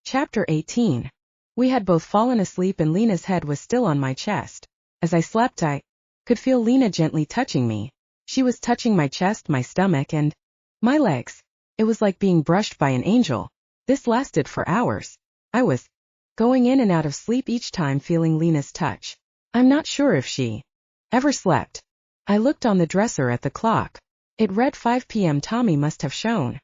Chapter 18. We had both fallen asleep and Lena's head was still on my chest. As I slept I could feel Lena gently touching me. She was touching my chest, my stomach, and my legs. It was like being brushed by an angel. This lasted for hours. I was going in and out of sleep each time feeling Lena's touch. I'm not sure if she ever slept. I looked on the dresser at the clock. It read 5 p.m. Tommy must have shown.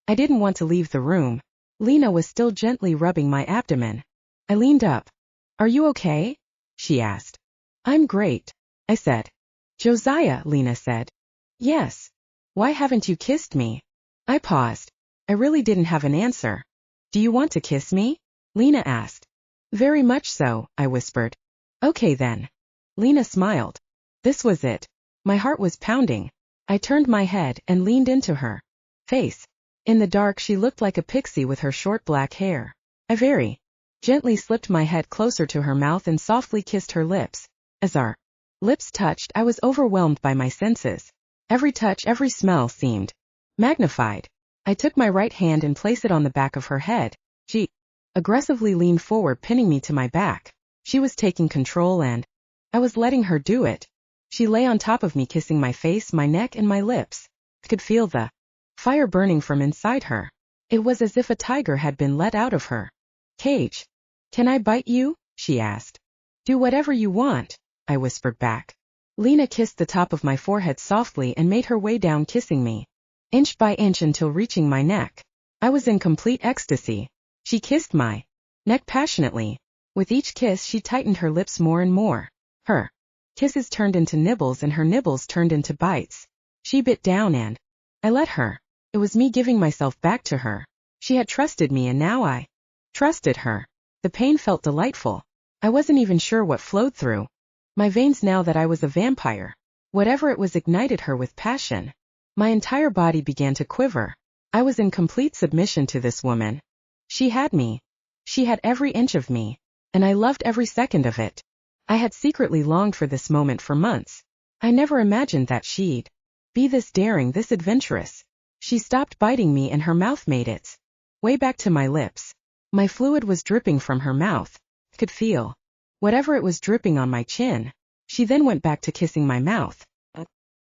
I didn't want to leave the room. Lena was still gently rubbing my abdomen. I leaned up. "Are you okay?" she asked. "I'm great," I said. "Josiah," Lena said. "Yes. Why haven't you kissed me?" I paused. I really didn't have an answer. "Do you want to kiss me?" Lena asked. "Very much so," I whispered. "Okay then." Lena smiled. This was it. My heart was pounding. I turned my head and leaned into her face. In the dark she looked like a pixie with her short black hair. I very gently slipped my head closer to her mouth and softly kissed her lips. As our lips touched, I was overwhelmed by my senses. Every touch, every smell seemed magnified. I took my right hand and placed it on the back of her head. She aggressively leaned forward, pinning me to my back. She was taking control and I was letting her do it. She lay on top of me, kissing my face, my neck, and my lips. I could feel the fire burning from inside her. It was as if a tiger had been let out of her cage. "Can I bite you?" she asked. "Do whatever you want," I whispered back. Lena kissed the top of my forehead softly and made her way down, kissing me inch by inch until reaching my neck. I was in complete ecstasy. She kissed my neck passionately. With each kiss she tightened her lips more and more. Her kisses turned into nibbles and her nibbles turned into bites. She bit down and I let her. It was me giving myself back to her. She had trusted me and now I trusted her. The pain felt delightful. I wasn't even sure what flowed through my veins now that I was a vampire. Whatever it was ignited her with passion. My entire body began to quiver. I was in complete submission to this woman. She had me. She had every inch of me. And I loved every second of it. I had secretly longed for this moment for months. I never imagined that she'd be this daring, this adventurous. She stopped biting me and her mouth made its way back to my lips. My fluid was dripping from her mouth. I could feel whatever it was dripping on my chin. She then went back to kissing my mouth.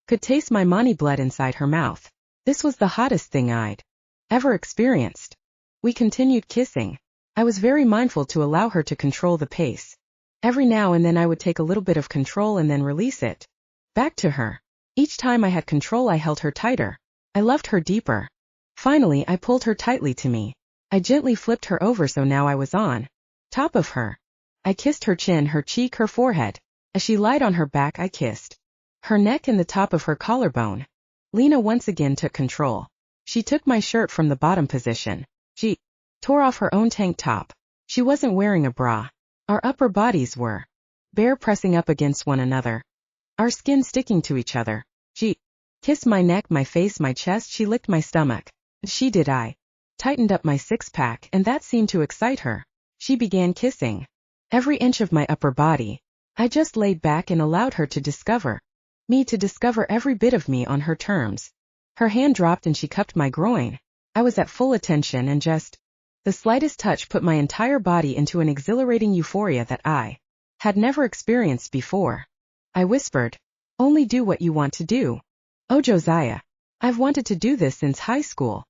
Could taste my money blood inside her mouth. This was the hottest thing I'd ever experienced. We continued kissing. I was very mindful to allow her to control the pace. Every now and then I would take a little bit of control and then release it back to her. Each time I had control I held her tighter. I loved her deeper. Finally I pulled her tightly to me. I gently flipped her over so now I was on top of her. I kissed her chin, her cheek, her forehead. As she lied on her back I kissed her neck and the top of her collarbone. Lena once again took control. She took my shirt from the bottom position. She tore off her own tank top. She wasn't wearing a bra. Our upper bodies were bare, pressing up against one another. Our skin sticking to each other. She kissed my neck, my face, my chest. She licked my stomach. She did. I tightened up my six-pack and that seemed to excite her. She began kissing every inch of my upper body. I just laid back and allowed her to discover me, to discover every bit of me on her terms. Her hand dropped and she cupped my groin. I was at full attention and just the slightest touch put my entire body into an exhilarating euphoria that I had never experienced before. I whispered, "Only do what you want to do." "Oh Josiah, I've wanted to do this since high school."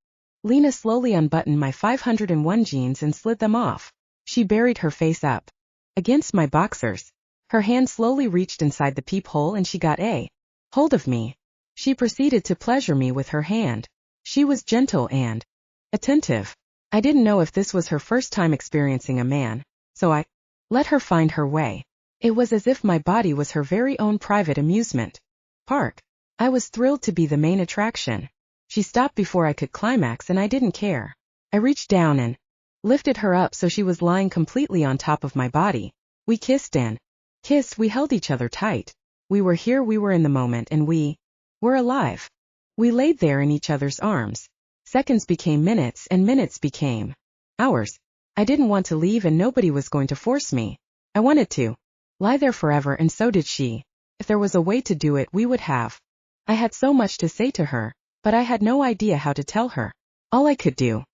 Lena slowly unbuttoned my 501 jeans and slid them off. She buried her face up against my boxers. Her hand slowly reached inside the peephole and she got a hold of me. She proceeded to pleasure me with her hand. She was gentle and attentive. I didn't know if this was her first time experiencing a man, so I let her find her way. It was as if my body was her very own private amusement park. I was thrilled to be the main attraction. She stopped before I could climax and I didn't care. I reached down and lifted her up so she was lying completely on top of my body. We kissed and kissed. We held each other tight. We were here, we were in the moment, and we were alive. We laid there in each other's arms. Seconds became minutes and minutes became hours. I didn't want to leave and nobody was going to force me. I wanted to lie there forever and so did she. If there was a way to do it, we would have. I had so much to say to her, but I had no idea how to tell her. All I could do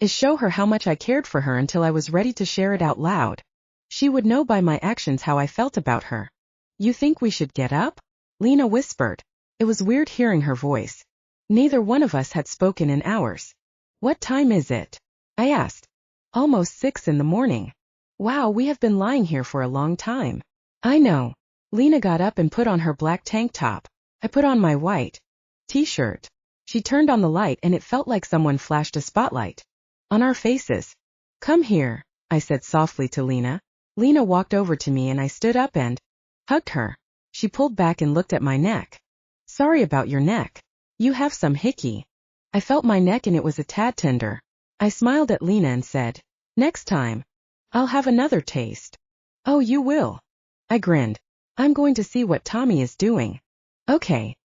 is show her how much I cared for her until I was ready to share it out loud. She would know by my actions how I felt about her. You think we should get up? Lena whispered. It was weird hearing her voice. Neither one of us had spoken in hours. What time is it? I asked. Almost 6 in the morning. Wow, we have been lying here for a long time. I know. Lena got up and put on her black tank top. I put on my white t-shirt. She turned on the light and it felt like someone flashed a spotlight on our faces. Come here, I said softly to Lena. Lena walked over to me and I stood up and hugged her. She pulled back and looked at my neck. Sorry about your neck. You have some hickey. I felt my neck and it was a tad tender. I smiled at Lena and said, next time, I'll have another taste. Oh, you will? I grinned. I'm going to see what Tommy is doing. Okay.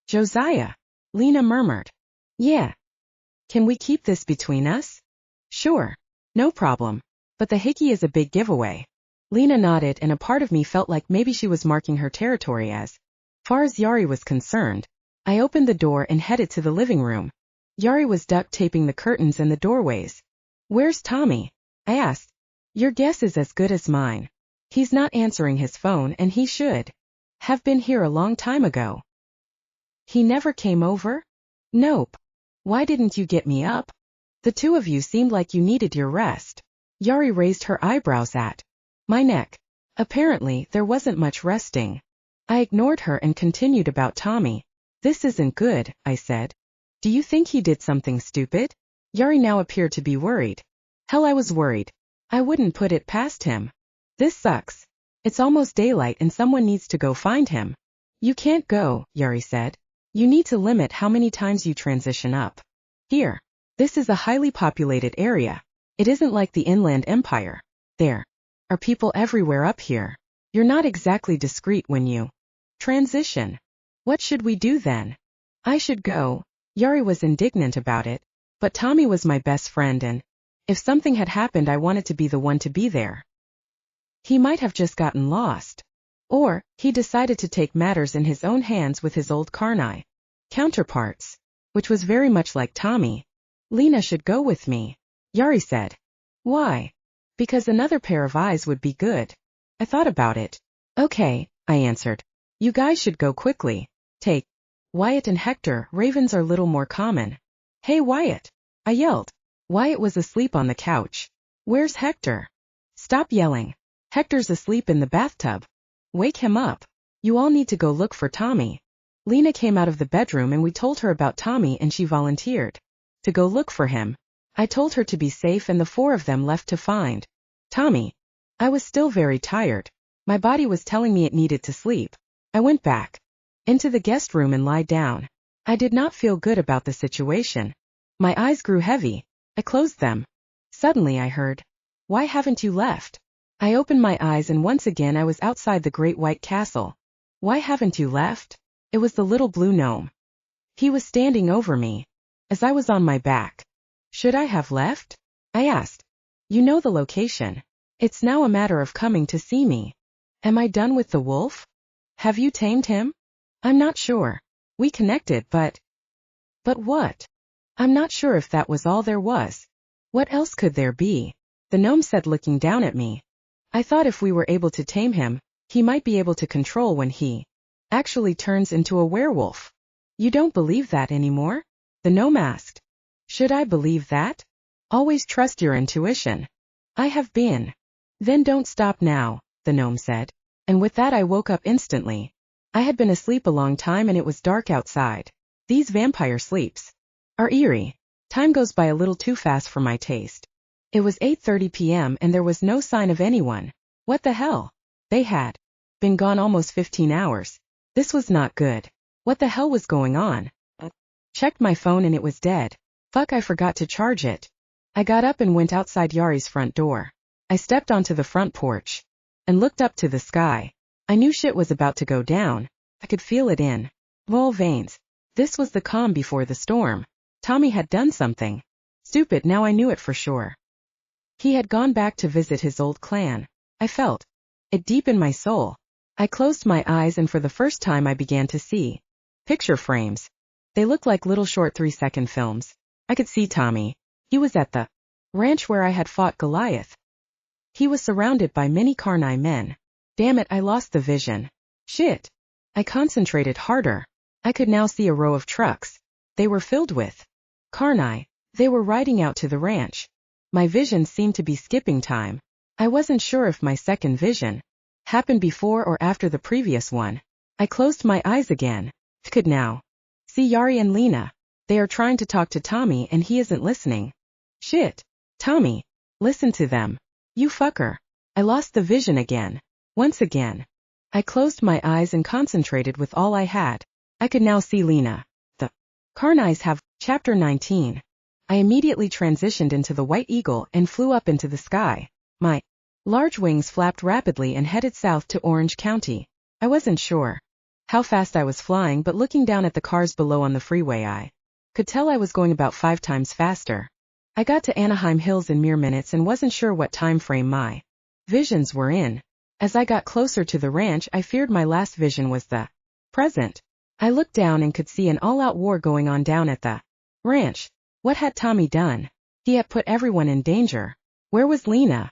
Josiah, Lena murmured. Yeah. Can we keep this between us? Sure. No problem. But the hickey is a big giveaway. Lena nodded and a part of me felt like maybe she was marking her territory as far as Yari was concerned. I opened the door and headed to the living room. Yari was duct taping the curtains and the doorways. Where's Tommy? I asked. Your guess is as good as mine. He's not answering his phone and he should have been here a long time ago. He never came over? Nope. Why didn't you get me up? The two of you seemed like you needed your rest. Yari raised her eyebrows at my neck. Apparently, there wasn't much resting. I ignored her and continued about Tommy. This isn't good, I said. Do you think he did something stupid? Yari now appeared to be worried. Hell, I was worried. I wouldn't put it past him. This sucks. It's almost daylight and someone needs to go find him. You can't go, Yari said. You need to limit how many times you transition up. Here. This is a highly populated area. It isn't like the Inland Empire. There are people everywhere up here. You're not exactly discreet when you transition. What should we do then? I should go. Yari was indignant about it, but Tommy was my best friend and if something had happened I wanted to be the one to be there. He might have just gotten lost. Or, he decided to take matters in his own hands with his old Karnai counterparts, which was very much like Tommy. Lena should go with me, Yari said. Why? Because another pair of eyes would be good. I thought about it. Okay, I answered. You guys should go quickly. Take Wyatt and Hector. Ravens are little more common. Hey Wyatt, I yelled. Wyatt was asleep on the couch. Where's Hector? Stop yelling. Hector's asleep in the bathtub. Wake him up. You all need to go look for Tommy. Lena came out of the bedroom and we told her about Tommy and she volunteered to go look for him. I told her to be safe and the four of them left to find Tommy. I was still very tired. My body was telling me it needed to sleep. I went back into the guest room and lied down. I did not feel good about the situation. My eyes grew heavy. I closed them. Suddenly I heard, "Why haven't you left?" I opened my eyes and once again I was outside the great white castle. "Why haven't you left?" It was the little blue gnome. He was standing over me as I was on my back. Should I have left? I asked. You know the location. It's now a matter of coming to see me. Am I done with the wolf? Have you tamed him? I'm not sure. We connected, but what? I'm not sure if that was all there was. What else could there be? The gnome said, looking down at me. I thought if we were able to tame him, he might be able to control when he actually turns into a werewolf. You don't believe that anymore? The gnome asked. Should I believe that? Always trust your intuition. I have been. Then don't stop now, the gnome said. And with that I woke up instantly. I had been asleep a long time and it was dark outside. These vampire sleeps are eerie. Time goes by a little too fast for my taste. It was 8:30 p.m. and there was no sign of anyone. What the hell? They had been gone almost 15 hours. This was not good. What the hell was going on? Checked my phone and it was dead. Fuck, I forgot to charge it. I got up and went outside Yari's front door. I stepped onto the front porch and looked up to the sky. I knew shit was about to go down. I could feel it in all veins. This was the calm before the storm. Tommy had done something stupid, now I knew it for sure. He had gone back to visit his old clan. I felt it deep in my soul. I closed my eyes and for the first time I began to see picture frames. They looked like little short 3-second films. I could see Tommy. He was at the ranch where I had fought Goliath. He was surrounded by many Karnai men. Damn it, I lost the vision. Shit. I concentrated harder. I could now see a row of trucks. They were filled with Karnai. They were riding out to the ranch. My vision seemed to be skipping time. I wasn't sure if my second vision happened before or after the previous one. I closed my eyes again. Could now see Yari and Lena. They are trying to talk to Tommy and he isn't listening. Shit. Tommy. Listen to them. You fucker. I lost the vision again. Once again. I closed my eyes and concentrated with all I had. I could now see Lena. The Karnais have. Chapter 19. I immediately transitioned into the White Eagle and flew up into the sky. My large wings flapped rapidly and headed south to Orange County. I wasn't sure how fast I was flying, but looking down at the cars below on the freeway I could tell I was going about 5 times faster. I got to Anaheim Hills in mere minutes and wasn't sure what time frame my visions were in. As I got closer to the ranch, I feared my last vision was the present. I looked down and could see an all-out war going on down at the ranch. What had Tommy done? He had put everyone in danger. Where was Lena?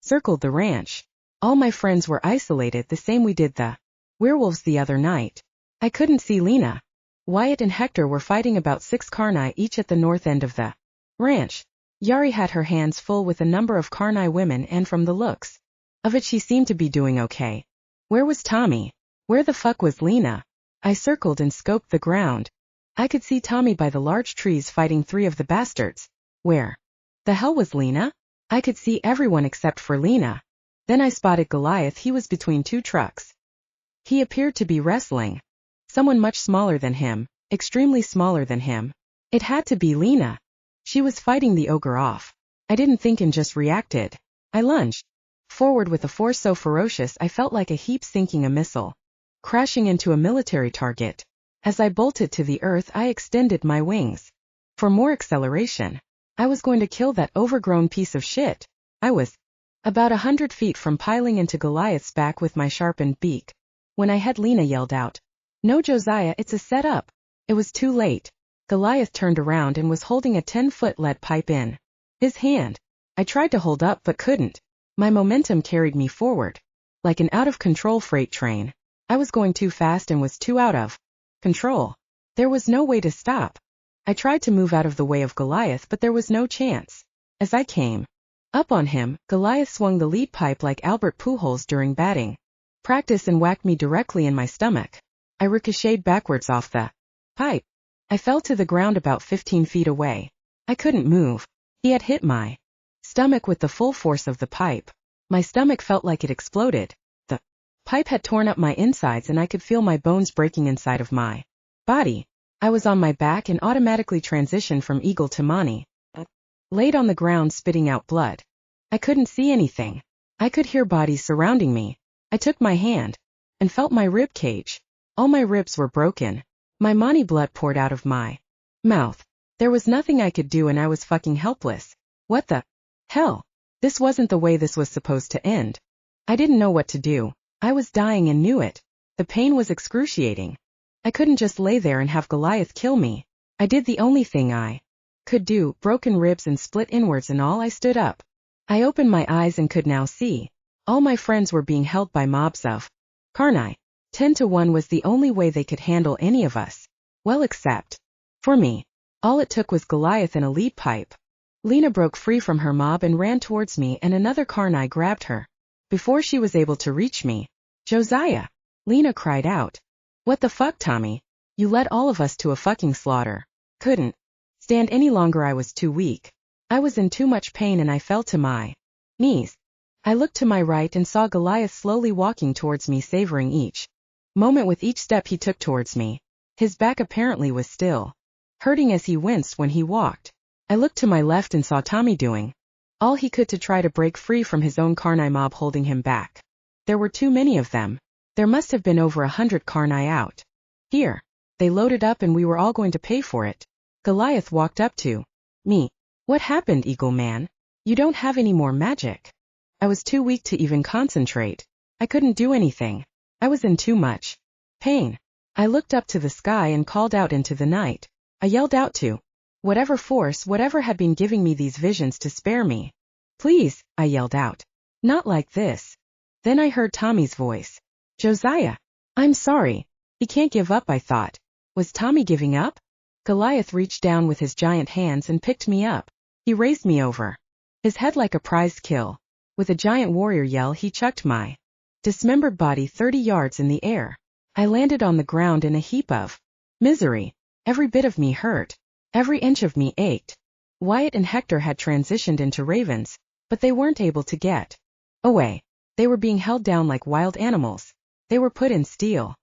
Circled the ranch. All my friends were isolated the same we did the werewolves the other night. I couldn't see Lena. Wyatt and Hector were fighting about 6 Karnai each at the north end of the ranch. Yari had her hands full with a number of Karnai women, and from the looks of it she seemed to be doing okay. Where was Tommy? Where the fuck was Lena? I circled and scoped the ground. I could see Tommy by the large trees fighting 3 of the bastards. Where the hell was Lena? I could see everyone except for Lena. Then I spotted Goliath. He was between 2 trucks. He appeared to be wrestling someone much smaller than him, extremely smaller than him. It had to be Lena. She was fighting the ogre off. I didn't think and just reacted. I lunged forward with a force so ferocious I felt like a heap sinking a missile, crashing into a military target. As I bolted to the earth, I extended my wings for more acceleration. I was going to kill that overgrown piece of shit. I was about 100 feet from piling into Goliath's back with my sharpened beak when I had Lena yelled out, "No, Josiah, it's a setup." It was too late. Goliath turned around and was holding a 10-foot lead pipe in his hand. I tried to hold up but couldn't. My momentum carried me forward like an out-of-control freight train. I was going too fast and was too out of control. There was no way to stop. I tried to move out of the way of Goliath, but there was no chance. As I came up on him, Goliath swung the lead pipe like Albert Pujols during batting practice and whacked me directly in my stomach. I ricocheted backwards off the pipe. I fell to the ground about 15 feet away. I couldn't move. He had hit my stomach with the full force of the pipe. My stomach felt like it exploded. The pipe had torn up my insides and I could feel my bones breaking inside of my body. I was on my back and automatically transitioned from eagle to Mani. Laid on the ground spitting out blood. I couldn't see anything. I could hear bodies surrounding me. I took my hand and felt my rib cage. All my ribs were broken. My Mani blood poured out of my mouth. There was nothing I could do and I was fucking helpless. What the hell? This wasn't the way this was supposed to end. I didn't know what to do. I was dying and knew it. The pain was excruciating. I couldn't just lay there and have Goliath kill me. I did the only thing I could do, broken ribs and split inwards and all. I stood up. I opened my eyes and could now see. All my friends were being held by mobs of Karnai. 10 to 1 was the only way they could handle any of us. Well, except for me. All it took was Goliath and a lead pipe. Lena broke free from her mob and ran towards me, and another Karnai grabbed her before she was able to reach me. "Josiah!" Lena cried out. "What the fuck, Tommy? You led all of us to a fucking slaughter." Couldn't stand any longer. I was too weak. I was in too much pain and I fell to my knees. I looked to my right and saw Goliath slowly walking towards me, savoring each moment with each step he took towards me. His back apparently was still hurting as he winced when he walked. I looked to my left and saw Tommy doing all he could to try to break free from his own Karnai mob holding him back. There were too many of them. There must have been over 100 Karnai out here. They loaded up and we were all going to pay for it. Goliath walked up to me. "What happened, Eagle Man? You don't have any more magic." I was too weak to even concentrate. I couldn't do anything. I was in too much pain. I looked up to the sky and called out into the night. I yelled out to Whatever force, whatever had been giving me these visions to spare me. Please, I yelled out. Not like this. Then I heard Tommy's voice. Josiah. I'm sorry. He can't give up, I thought. Was Tommy giving up? Goliath reached down with his giant hands and picked me up. He raised me over his head like a prized kill. With a giant warrior yell, he chucked my dismembered body 30 yards in the air. I landed on the ground in a heap of misery. Every bit of me hurt. Every inch of me ached. Wyatt and Hector had transitioned into ravens, but they weren't able to get away. They were being held down like wild animals. They were put in steel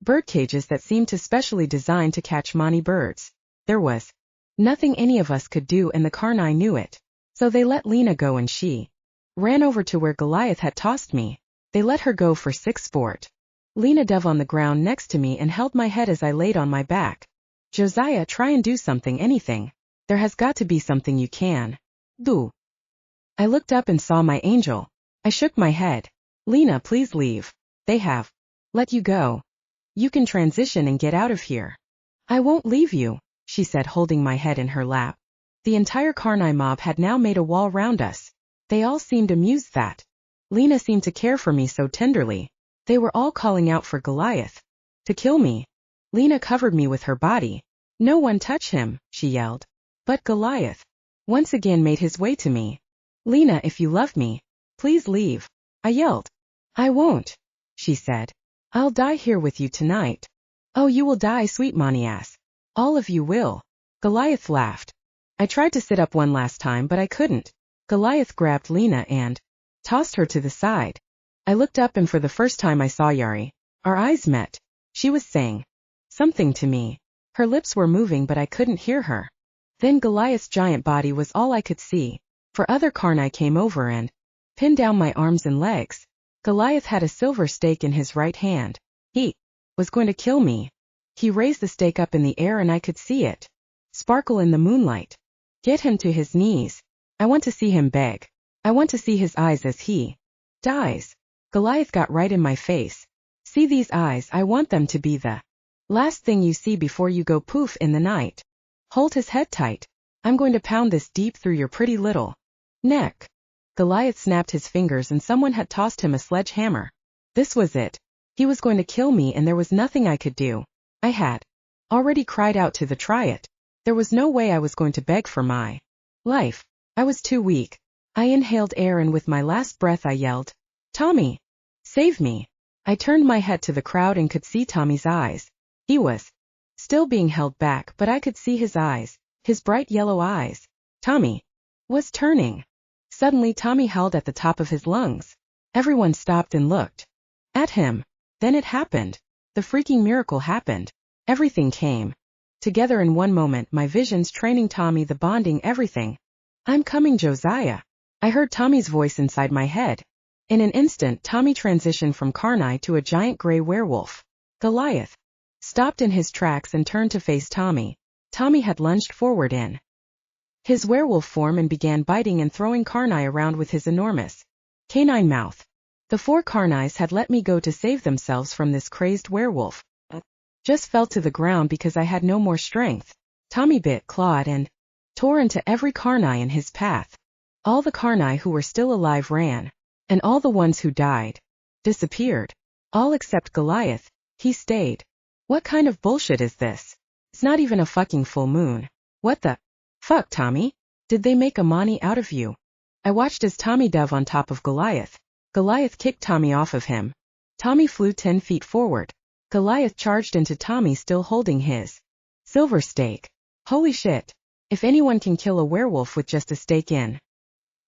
bird cages that seemed to specially designed to catch Mani birds. There was nothing any of us could do, and the Karnai knew it. So they let Lena go, and she ran over to where Goliath had tossed me. They let her go for sick sport. Lena dove on the ground next to me and held my head as I laid on my back. Josiah, try and do something, anything. There has got to be something you can do. I looked up and saw my angel. I shook my head. Lena, please leave. They have let you go. You can transition and get out of here. I won't leave you, she said, holding my head in her lap. The entire Karnai mob had now made a wall round us. They all seemed amused that Lena seemed to care for me so tenderly. They were all calling out for Goliath to kill me. Lena covered me with her body. No one touch him, she yelled. But Goliath once again made his way to me. Lena, if you love me, please leave, I yelled. I won't, she said. I'll die here with you tonight. Oh, you will die, sweet Mani-ass. All of you will. Goliath laughed. I tried to sit up one last time, but I couldn't. Goliath grabbed Lena and tossed her to the side. I looked up, and for the first time I saw Yari. Our eyes met. She was saying something to me. Her lips were moving, but I couldn't hear her. Then Goliath's giant body was all I could see. For other Karnai came over and pinned down my arms and legs. Goliath had a silver stake in his right hand. He was going to kill me. He raised the stake up in the air, and I could see it sparkle in the moonlight. Get him to his knees. I want to see him beg. I want to see his eyes as he dies. Goliath got right in my face. See these eyes, I want them to be the last thing you see before you go poof in the night. Hold his head tight. I'm going to pound this deep through your pretty little neck. Goliath snapped his fingers, and someone had tossed him a sledgehammer. This was it. He was going to kill me, and there was nothing I could do. I had already cried out to the try it. There was no way I was going to beg for my life. I was too weak. I inhaled air, and with my last breath I yelled, Tommy! Save me! I turned my head to the crowd and could see Tommy's eyes. He was still being held back, but I could see his eyes, his bright yellow eyes. Tommy was turning. Suddenly Tommy howled at the top of his lungs. Everyone stopped and looked at him. Then it happened. The freaking miracle happened. Everything came together in one moment, my visions, training Tommy, the bonding, everything. I'm coming, Josiah. I heard Tommy's voice inside my head. In an instant, Tommy transitioned from Karnai to a giant gray werewolf. Goliath stopped in his tracks and turned to face Tommy. Tommy had lunged forward in his werewolf form and began biting and throwing Karnai around with his enormous canine mouth. The 4 Karnais had let me go to save themselves from this crazed werewolf. Just fell to the ground because I had no more strength. Tommy bit, clawed, and tore into every Karnai in his path. All the Karnai who were still alive ran, and all the ones who died disappeared. All except Goliath. He stayed. What kind of bullshit is this? It's not even a fucking full moon. What the fuck, Tommy? Did they make a Mani out of you? I watched as Tommy dove on top of Goliath. Goliath kicked Tommy off of him. Tommy flew 10 feet forward. Goliath charged into Tommy, still holding his silver stake. Holy shit. If anyone can kill a werewolf with just a stake in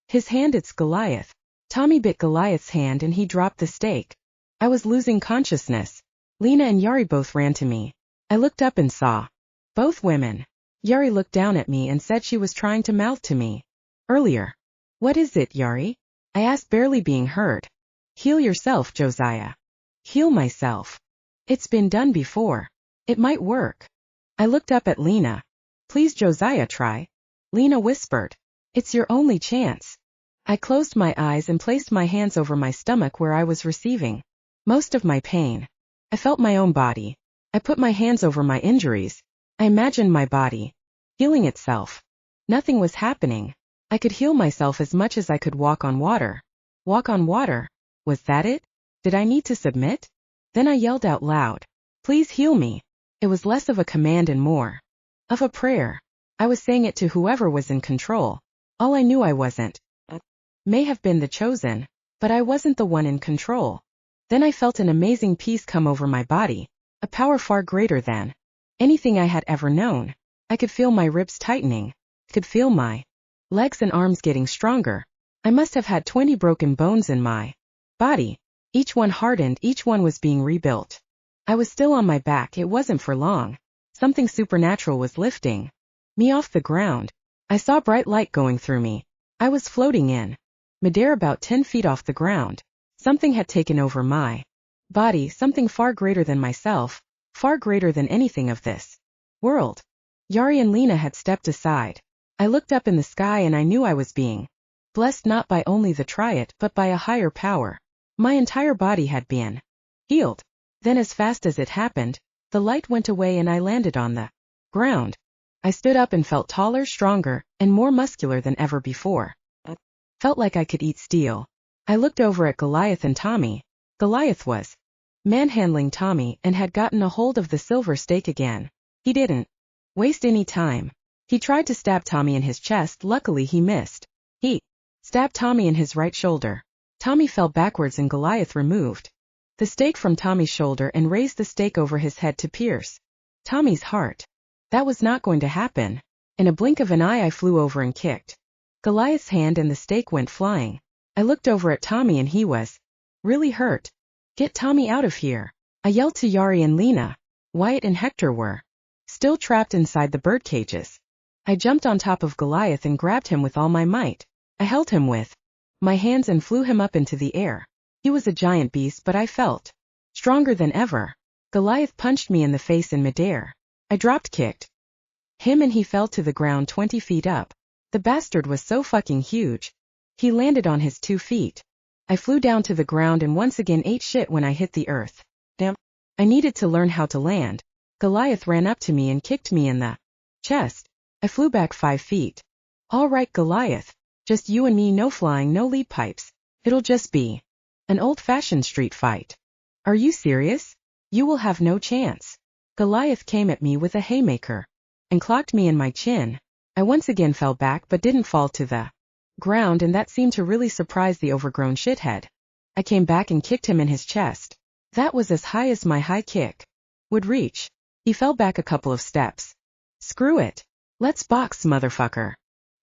his hand, it's Goliath. Tommy bit Goliath's hand and he dropped the stake. I was losing consciousness. Lena and Yari both ran to me. I looked up and saw both women. Yari looked down at me and said she was trying to mouth to me earlier. What is it, Yari? I asked, barely being heard. Heal yourself, Josiah. Heal myself. It's been done before. It might work. I looked up at Lena. Please, Josiah, try. Lena whispered. It's your only chance. I closed my eyes and placed my hands over my stomach where I was receiving most of my pain. I felt my own body. I put my hands over my injuries. I imagined my body healing itself. Nothing was happening. I could heal myself as much as I could walk on water. Walk on water? Was that it? Did I need to submit? Then I yelled out loud, "Please heal me." It was less of a command and more of a prayer. I was saying it to whoever was in control. All I knew I wasn't. May have been the chosen, but I wasn't the one in control. Then I felt an amazing peace come over my body, a power far greater than anything I had ever known. I could feel my ribs tightening, could feel my legs and arms getting stronger. I must have had 20 broken bones in my body. Each one hardened, each one was being rebuilt. I was still on my back, it wasn't for long. Something supernatural was lifting me off the ground. I saw bright light going through me. I was floating in midair about 10 feet off the ground. Something had taken over my body, something far greater than myself, far greater than anything of this world. Yari and Lena had stepped aside. I looked up in the sky and I knew I was being blessed not by only the triad but by a higher power. My entire body had been healed. Then as fast as it happened, the light went away and I landed on the ground. I stood up and felt taller, stronger, and more muscular than ever before. Felt like I could eat steel. I looked over at Goliath and Tommy. Goliath was manhandling Tommy and had gotten a hold of the silver stake again. He didn't waste any time. He tried to stab Tommy in his chest, luckily he missed. He stabbed Tommy in his right shoulder. Tommy fell backwards and Goliath removed the stake from Tommy's shoulder and raised the stake over his head to pierce Tommy's heart. That was not going to happen. In a blink of an eye I flew over and kicked Goliath's hand and the stake went flying. I looked over at Tommy and he was really hurt. "Get Tommy out of here," I yelled to Yari and Lena. Wyatt and Hector were still trapped inside the bird cages. I jumped on top of Goliath and grabbed him with all my might. I held him with my hands and flew him up into the air. He was a giant beast, but I felt stronger than ever. Goliath punched me in the face in midair. I drop-kicked him and he fell to the ground 20 feet up. The bastard was so fucking huge. He landed on his 2 feet. I flew down to the ground and once again ate shit when I hit the earth. Damn. I needed to learn how to land. Goliath ran up to me and kicked me in the chest. I flew back 5 feet. "All right, Goliath. Just you and me, no flying, no lead pipes. It'll just be an old-fashioned street fight." "Are you serious? You will have no chance." Goliath came at me with a haymaker and clocked me in my chin. I once again fell back but didn't fall to the ground, and that seemed to really surprise the overgrown shithead. I came back and kicked him in his chest. That was as high as my high kick would reach. He fell back a couple of steps. "Screw it. Let's box, motherfucker,"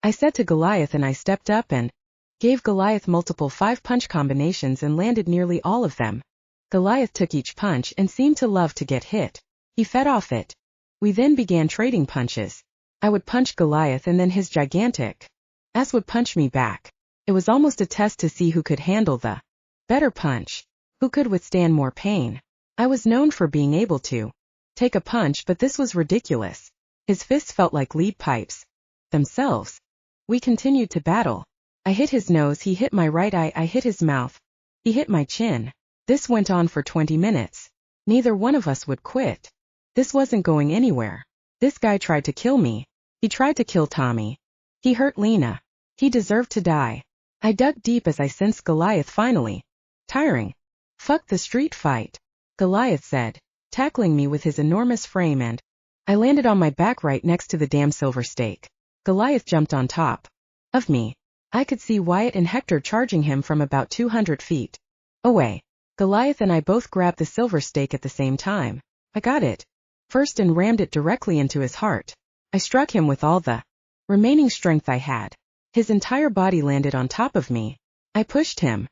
I said to Goliath, and I stepped up and gave Goliath multiple 5-punch combinations and landed nearly all of them. Goliath took each punch and seemed to love to get hit. He fed off it. We then began trading punches. I would punch Goliath and then his gigantic ass would punch me back. It was almost a test to see who could handle the better punch, who could withstand more pain. I was known for being able to take a punch, but this was ridiculous. His fists felt like lead pipes themselves. We continued to battle. I hit his nose, he hit my right eye, I hit his mouth, he hit my chin. This went on for 20 minutes. Neither one of us would quit. This wasn't going anywhere. This guy tried to kill me. He tried to kill Tommy. He hurt Lena. He deserved to die. I dug deep as I sensed Goliath finally tiring. "Fuck the street fight," Goliath said, tackling me with his enormous frame, and I landed on my back right next to the damn silver stake. Goliath jumped on top of me. I could see Wyatt and Hector charging him from about 200 feet away. Goliath and I both grabbed the silver stake at the same time. I got it first and rammed it directly into his heart. I struck him with all the remaining strength I had. His entire body landed on top of me. I pushed him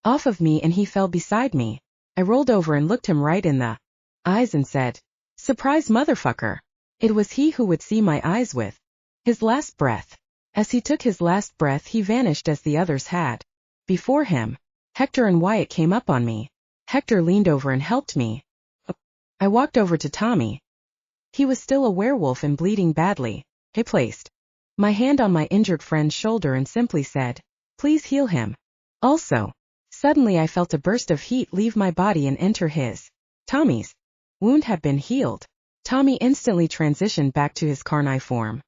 off of me and he fell beside me. I rolled over and looked him right in the eyes and said, "Surprise, motherfucker." It was he who would see my eyes with his last breath. As he took his last breath, he vanished as the others had before him. Hector and Wyatt came up on me. Hector leaned over and helped me. I walked over to Tommy. He was still a werewolf and bleeding badly. I placed my hand on my injured friend's shoulder and simply said, "Please heal him." Also, suddenly I felt a burst of heat leave my body and enter his. Tommy's wound had been healed. Tommy instantly transitioned back to his carni form.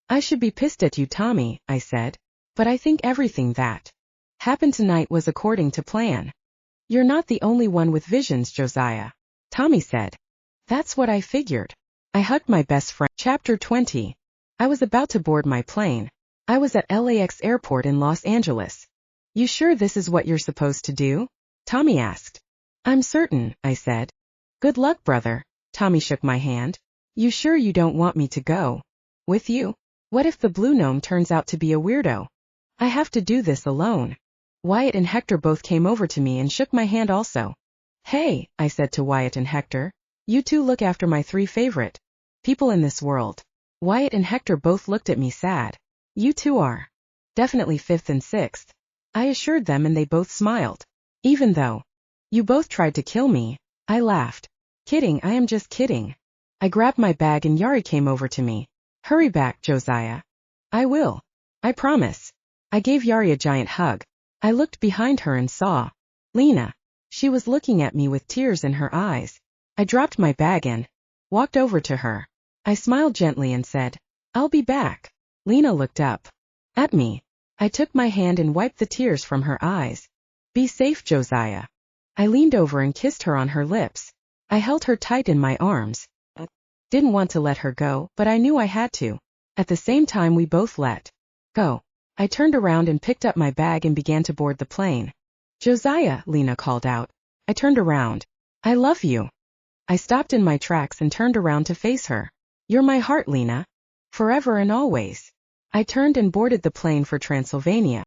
I should be pissed at you, Tommy, I said. But I think everything that happened tonight was according to plan. You're not the only one with visions, Josiah, Tommy said. That's what I figured. I hugged my best friend. Chapter 20. I was about to board my plane. I was at LAX airport in Los Angeles. You sure this is what you're supposed to do? Tommy asked. I'm certain, I said. Good luck, brother. Tommy shook my hand. You sure you don't want me to go with you? What if the blue gnome turns out to be a weirdo? I have to do this alone. Wyatt and Hector both came over to me and shook my hand also. Hey, I said to Wyatt and Hector. You two look after my 3 favorite people in this world. Wyatt and Hector both looked at me sad. You two are definitely 5th and 6th. I assured them and they both smiled. Even though you both tried to kill me, I laughed. Kidding, I am just kidding. I grabbed my bag and Yari came over to me. Hurry back, Josiah. I will. I promise. I gave Yari a giant hug. I looked behind her and saw Lena. She was looking at me with tears in her eyes. I dropped my bag and walked over to her. I smiled gently and said, I'll be back. Lena looked up at me. I took my hand and wiped the tears from her eyes. Be safe, Josiah. I leaned over and kissed her on her lips. I held her tight in my arms. Didn't want to let her go, but I knew I had to. At the same time we both let go. I turned around and picked up my bag and began to board the plane. Josiah, Lena called out. I turned around. I love you. I stopped in my tracks and turned around to face her. You're my heart, Lena. Forever and always. I turned and boarded the plane for Transylvania.